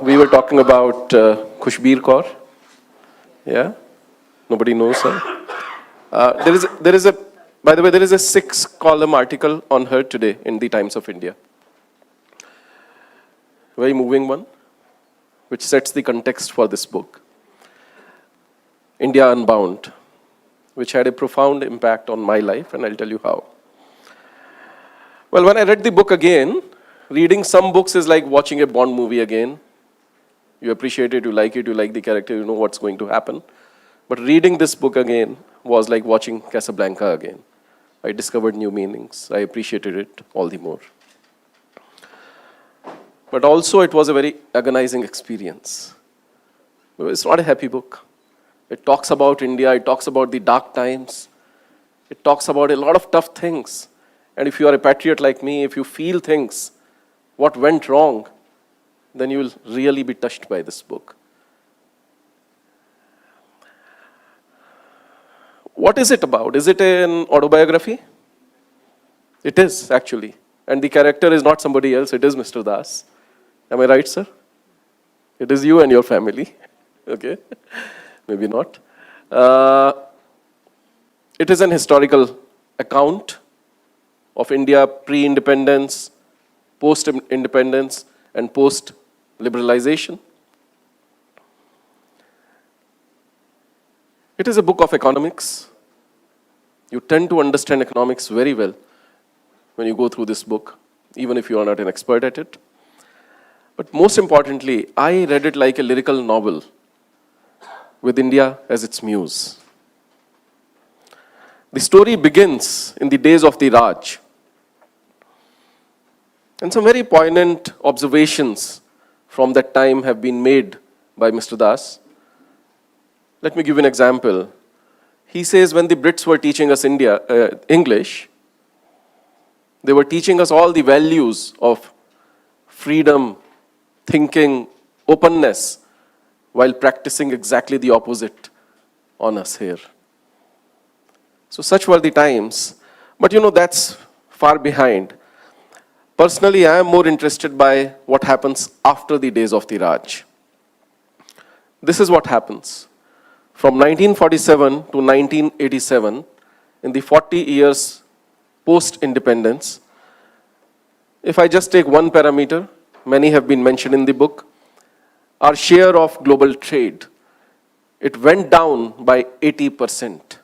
We were talking about Khushbir Kaur. Yeah? Nobody knows her. By the way, there is a 6-column article on her today in the Times of India. Very moving one, which sets the context for this book. India Unbound, which had a profound impact on my life, and I'll tell you how. Well, when I read the book again, reading some books is like watching a Bond movie again. You appreciate it, you like the character, you know what's going to happen. But reading this book again was like watching Casablanca again. I discovered new meanings. I appreciated it all the more. But also it was a very agonizing experience. It's not a happy book. It talks about India, it talks about the dark times. It talks about a lot of tough things. And if you are a patriot like me, if you feel things, what went wrong, then you will really be touched by this book. What is it about? Is it an autobiography? It is, actually. And the character is not somebody else, it is Mr. Das. Am I right, sir? It is you and your family. Okay? Maybe not. It is an historical account of India pre-independence, post-independence, and post-liberalization. It is a book of economics. You tend to understand economics very well when you go through this book, even if you are not an expert at it. But most importantly, I read it like a lyrical novel with India as its muse. The story begins in the days of the Raj. And some very poignant observations from that time have been made by Mr. Das. Let me give you an example. He says when the Brits were teaching us English, they were teaching us all the values of freedom, thinking, openness, while practicing exactly the opposite on us here. So such were the times. But you know, that's far behind. Personally, I am more interested by what happens after the days of the Raj. This is what happens. From 1947 to 1987, in the 40 years post-independence, if I just take one parameter, many have been mentioned in the book, our share of global trade, it went down by 80%.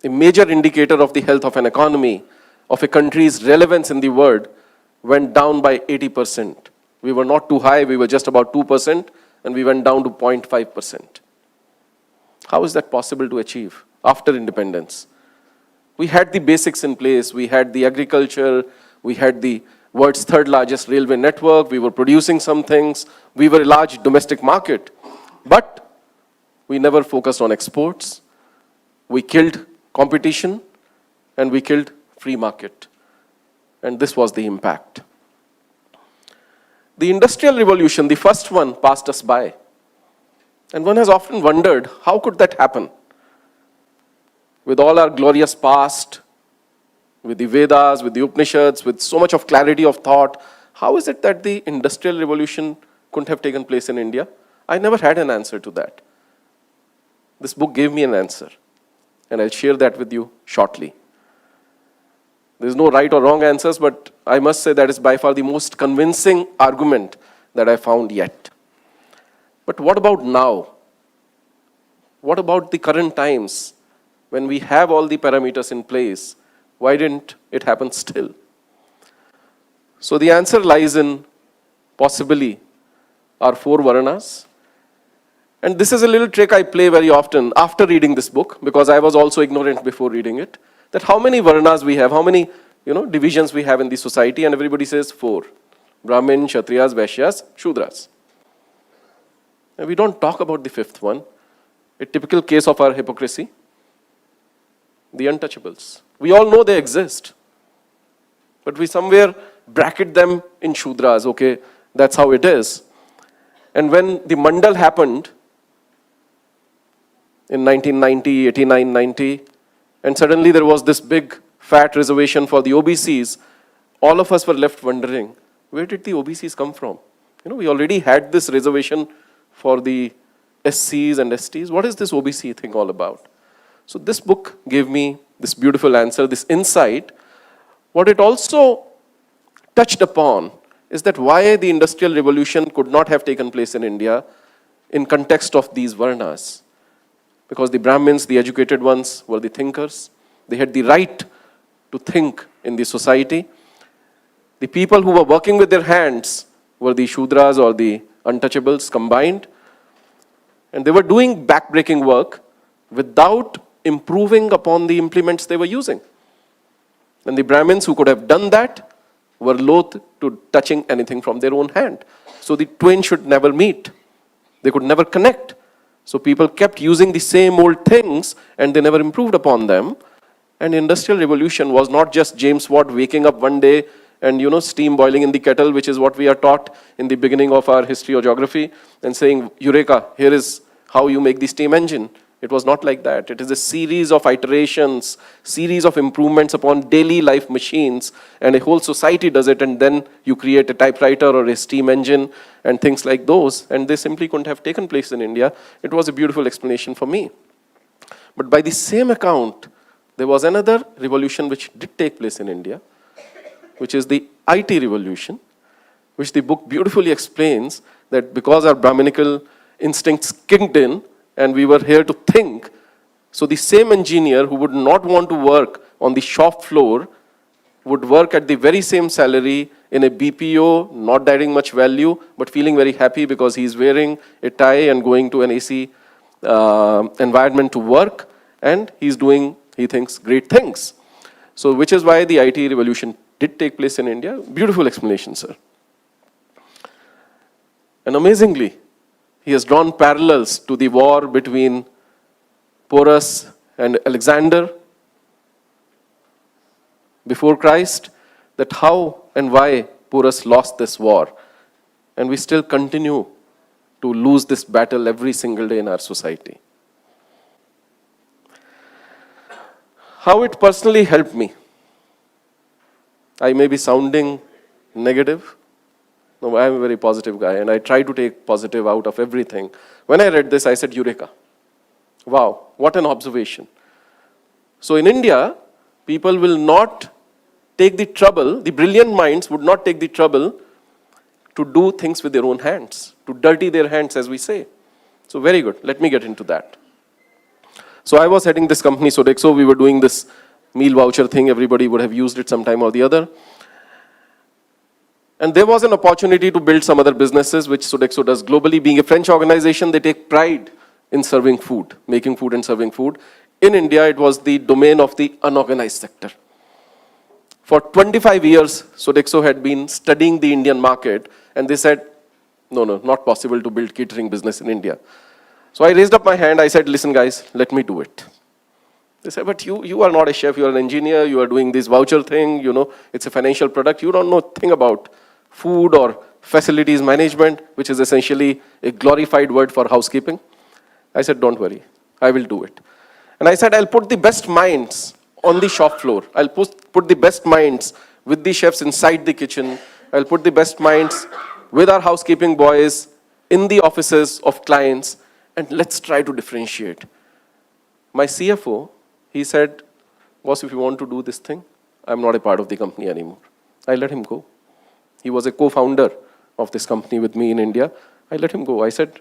A major indicator of the health of an economy, of a country's relevance in the world, went down by 80%. We were not too high, we were just about 2%, and we went down to 0.5%. How is that possible to achieve after independence? We had the basics in place. We had the agriculture. We had the world's third largest railway network. We were producing some things. We were a large domestic market. But we never focused on exports. We killed competition and we killed free market. And this was the impact. The Industrial Revolution, the first one, passed us by. And one has often wondered, how could that happen? With all our glorious past, with the Vedas, with the Upanishads, with so much of clarity of thought, how is it that the Industrial Revolution couldn't have taken place in India? I never had an answer to that. This book gave me an answer, and I'll share that with you shortly. There's no right or wrong answers, but I must say that is by far the most convincing argument that I found yet. But what about now? What about the current times when we have all the parameters in place? Why didn't it happen still? So the answer lies in possibly our 4 Varanas. And this is a little trick I play very often after reading this book, because I was also ignorant before reading it, that how many Varanas we have, how many divisions we have in the society, and everybody says 4. Brahmin, Kshatriyas, Vaishyas, Shudras. And we don't talk about the 5th one, a typical case of our hypocrisy, the untouchables. We all know they exist, but we somewhere bracket them in Shudras, okay, that's how it is. And when the Mandal happened in 1990, 89, 90, and suddenly there was this big fat reservation for the OBCs, all of us were left wondering, where did the OBCs come from? We already had this reservation for the SCs and STs. What is this OBC thing all about? So this book gave me this beautiful answer, this insight. What it also touched upon is that why the Industrial Revolution could not have taken place in India in context of these Varnas. Because the Brahmins, the educated ones, were the thinkers. They had the right to think in the society. The people who were working with their hands were the Shudras or the untouchables combined. And they were doing backbreaking work without improving upon the implements they were using. And the Brahmins who could have done that were loath to touching anything from their own hand. So the twain should never meet. They could never connect. So people kept using the same old things and they never improved upon them. And Industrial Revolution was not just James Watt waking up one day and steam boiling in the kettle, which is what we are taught in the beginning of our history or geography, and saying, Eureka, here is how you make the steam engine. It was not like that. It is a series of iterations, series of improvements upon daily life machines, and a whole society does it, and then you create a typewriter or a steam engine and things like those, and they simply couldn't have taken place in India. It was a beautiful explanation for me. But by the same account, there was another revolution which did take place in India, which is the IT revolution, which the book beautifully explains that because our Brahminical instincts kicked in, and we were here to think. So the same engineer who would not want to work on the shop floor would work at the very same salary in a BPO, not adding much value, but feeling very happy because he's wearing a tie and going to an AC environment to work, and he's doing, he thinks, great things. So which is why the IT revolution did take place in India. Beautiful explanation, sir. And amazingly, he has drawn parallels to the war between Porus and Alexander before Christ, that how and why Porus lost this war. And we still continue to lose this battle every single day in our society. How it personally helped me. I may be sounding negative. No, I am a very positive guy, and I try to take positive out of everything. When I read this, I said, Eureka. Wow, what an observation. So in India, people will not take the trouble, the brilliant minds would not take the trouble to do things with their own hands, to dirty their hands, as we say. So very good. Let me get into that. So I was heading this company, Sodexo. We were doing this meal voucher thing. Everybody would have used it sometime or the other. And there was an opportunity to build some other businesses, which Sodexo does globally. Being a French organization, they take pride in serving food, making food and serving food. In India, it was the domain of the unorganized sector. For 25 years, Sodexo had been studying the Indian market, and they said, no, not possible to build catering business in India. So I raised up my hand, I said, listen guys, let me do it. They said, but you are not a chef, you are an engineer, you are doing this voucher thing, it's a financial product, you don't know a thing about food or facilities management, which is essentially a glorified word for housekeeping. I said, don't worry, I will do it. And I said, I'll put the best minds on the shop floor. I'll put the best minds with the chefs inside the kitchen. I'll put the best minds with our housekeeping boys in the offices of clients, and let's try to differentiate. My CFO, he said, boss, if you want to do this thing, I'm not a part of the company anymore. I let him go. He was a co-founder of this company with me in India. I let him go. I said,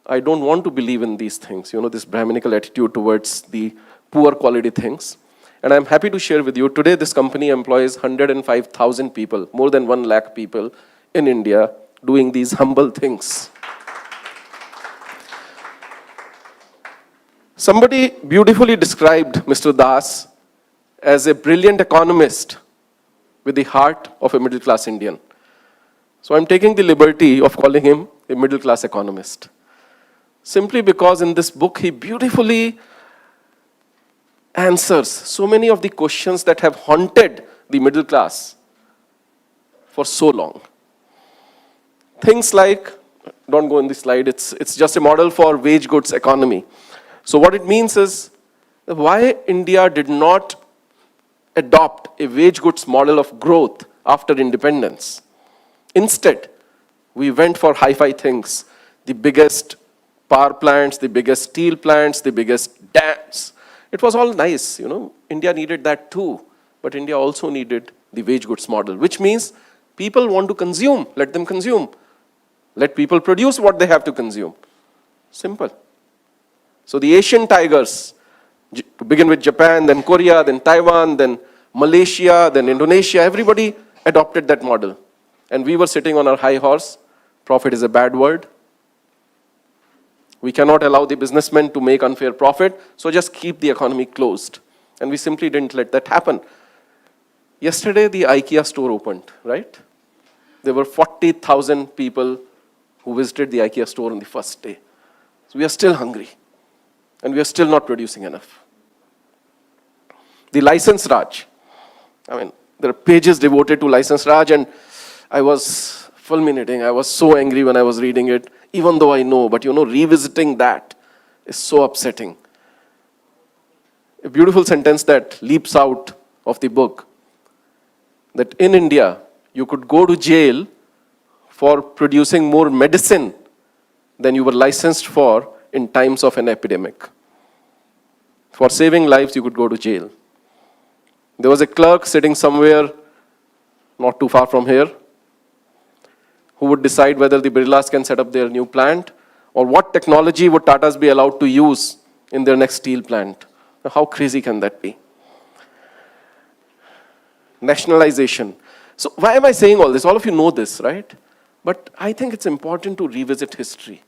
I don't want to believe in these things, this Brahminical attitude towards the poor quality things. And I'm happy to share with you, today this company employs 105,000 people, more than 1 lakh people in India doing these humble things. Somebody beautifully described Mr. Das as a brilliant economist with the heart of a middle-class Indian. So I'm taking the liberty of calling him a middle-class economist. Simply because in this book, he beautifully answers so many of the questions that have haunted the middle class for so long. Things like, don't go in this slide, it's just a model for wage goods economy. So what it means is, why India did not adopt a wage goods model of growth after independence. Instead, We went for hi-fi things, the biggest power plants, the biggest steel plants, the biggest dams. It was all nice, India needed that too. But India also needed the wage goods model, which means people want to consume, let them consume. Let people produce what they have to consume. Simple. So the Asian tigers, to begin with Japan, then Korea, then Taiwan, then Malaysia, then Indonesia, everybody adopted that model. And we were sitting on our high horse. Profit is a bad word. We cannot allow the businessmen to make unfair profit, so just keep the economy closed. And we simply didn't let that happen. Yesterday, the IKEA store opened, right? There were 40,000 people who visited the IKEA store on the first day. So we are still hungry. And we are still not producing enough. The license Raj. There are pages devoted to license Raj, and I was fulminating. I was so angry when I was reading it, even though I know. But revisiting that is so upsetting. A beautiful sentence that leaps out of the book, that in India, you could go to jail for producing more medicine than you were licensed for in times of an epidemic. For saving lives, you could go to jail. There was a clerk sitting somewhere not too far from here who would decide whether the Birlas can set up their new plant or what technology would Tatas be allowed to use in their next steel plant. Now, how crazy can that be? Nationalization. So why am I saying all this? All of you know this, right? But I think it's important to revisit history.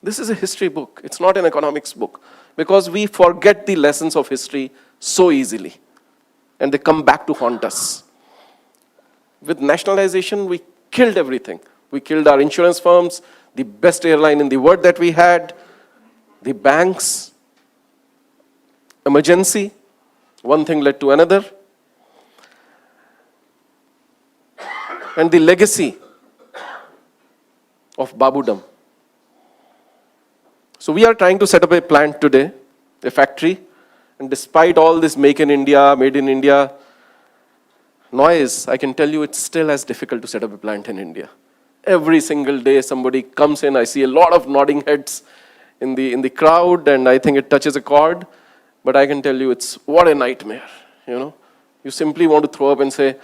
This is a history book. It's not an economics book. Because we forget the lessons of history so easily. And they come back to haunt us. With nationalization, we killed everything. We killed our insurance firms, the best airline in the world that we had, the banks, emergency. One thing led to another. And the legacy of Babudam. So we are trying to set up a plant today, a factory, and despite all this make in India, made in India noise, I can tell you it's still as difficult to set up a plant in India. Every single day somebody comes in, I see a lot of nodding heads in the crowd, and I think it touches a chord, but I can tell you it's what a nightmare, You simply want to throw up and say,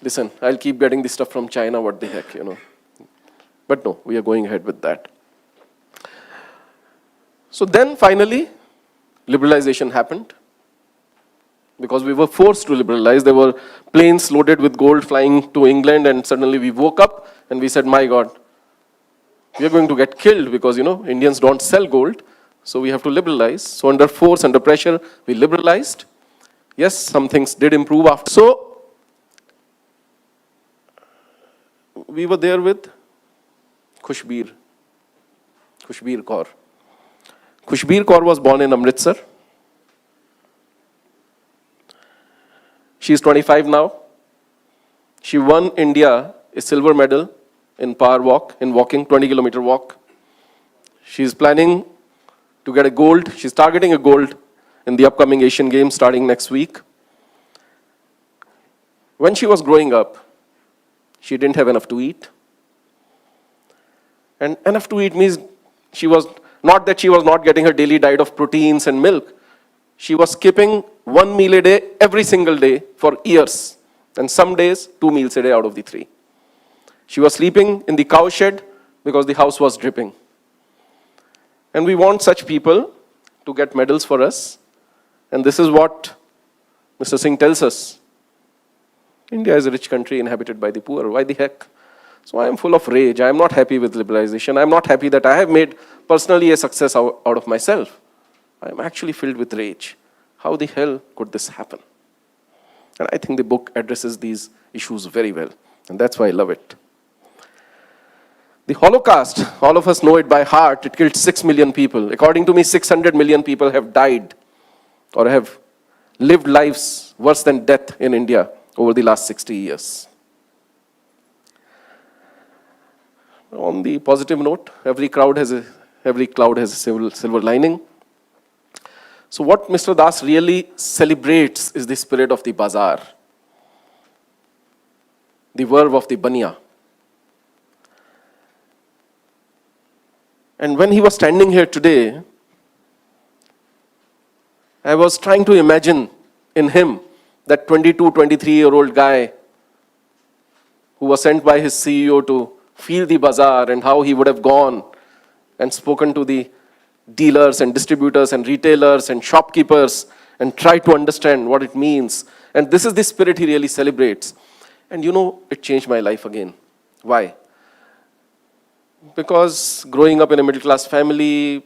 listen, I'll keep getting this stuff from China, what the heck, But no, we are going ahead with that. So then finally, liberalization happened. Because we were forced to liberalize. There were planes loaded with gold flying to England, and suddenly we woke up and we said, my God, we are going to get killed because, Indians don't sell gold. So we have to liberalize. So under force, under pressure, we liberalized. Yes, some things did improve after. So we were there with Khushbir Kaur. Khushbir Kaur was born in Amritsar. She is 25 now. She won India a silver medal in power walk, in walking, 20-kilometer walk. She is planning to get a gold. She's targeting a gold in the upcoming Asian Games starting next week. When she was growing up, she didn't have enough to eat. And enough to eat means she was not getting her daily diet of proteins and milk. She was skipping one meal a day, every single day for years. And some days, 2 meals a day out of the 3. She was sleeping in the cow shed because the house was dripping. And we want such people to get medals for us. And this is what Mr. Singh tells us. India is a rich country inhabited by the poor. Why the heck? So I am full of rage. I am not happy with liberalization. I am not happy that I have made personally a success out of myself. I am actually filled with rage. How the hell could this happen? And I think the book addresses these issues very well. And that's why I love it. The Holocaust, all of us know it by heart, it killed 6 million people. According to me, 600 million people have died or have lived lives worse than death in India over the last 60 years. On the positive note, every cloud has a silver lining. So what Mr. Das really celebrates is the spirit of the bazaar, the verve of the banya. And when he was standing here today, I was trying to imagine in him that 22, 23-year-old guy who was sent by his CEO to feel the bazaar, and how he would have gone and spoken to the dealers and distributors and retailers and shopkeepers and tried to understand what it means. And this is the spirit he really celebrates. And it changed my life again. Why? Because growing up in a middle-class family,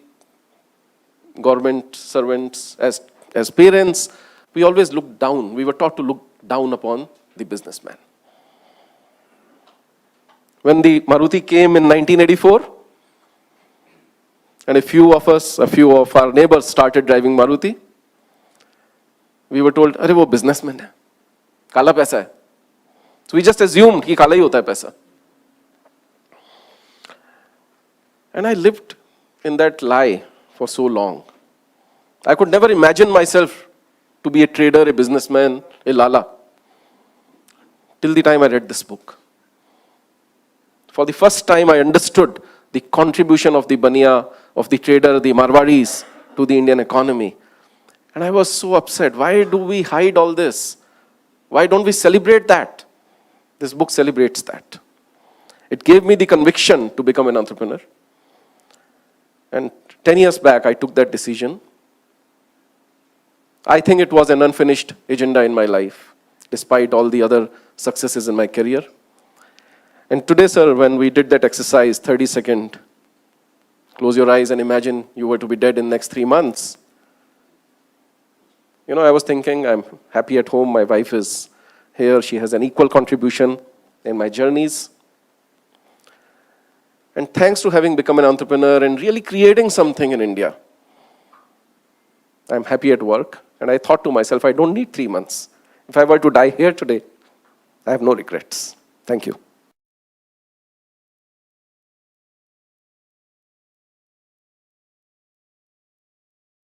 government servants, as parents, we always looked down. We were taught to look down upon the businessman. When the Maruti came in 1984, and a few of our neighbors started driving Maruti, we were told, "Arey, wo businessman hai, kala paisa hai." So we just assumed कि काला ही होता है पैसा. And I lived in that lie for so long. I could never imagine myself to be a trader, a businessman, a lala, till the time I read this book. For the first time, I understood the contribution of the Baniya, of the trader, the Marwadis, to the Indian economy. And I was so upset. Why do we hide all this? Why don't we celebrate that? This book celebrates that. It gave me the conviction to become an entrepreneur. And 10 years back, I took that decision. I think it was an unfinished agenda in my life, despite all the other successes in my career. And today, sir, when we did that exercise, 30-second, close your eyes and imagine you were to be dead in the next 3 months. I was thinking, I'm happy at home, my wife is here, she has an equal contribution in my journeys. And thanks to having become an entrepreneur and really creating something in India, I'm happy at work. And I thought to myself, I don't need 3 months. If I were to die here today, I have no regrets. Thank you.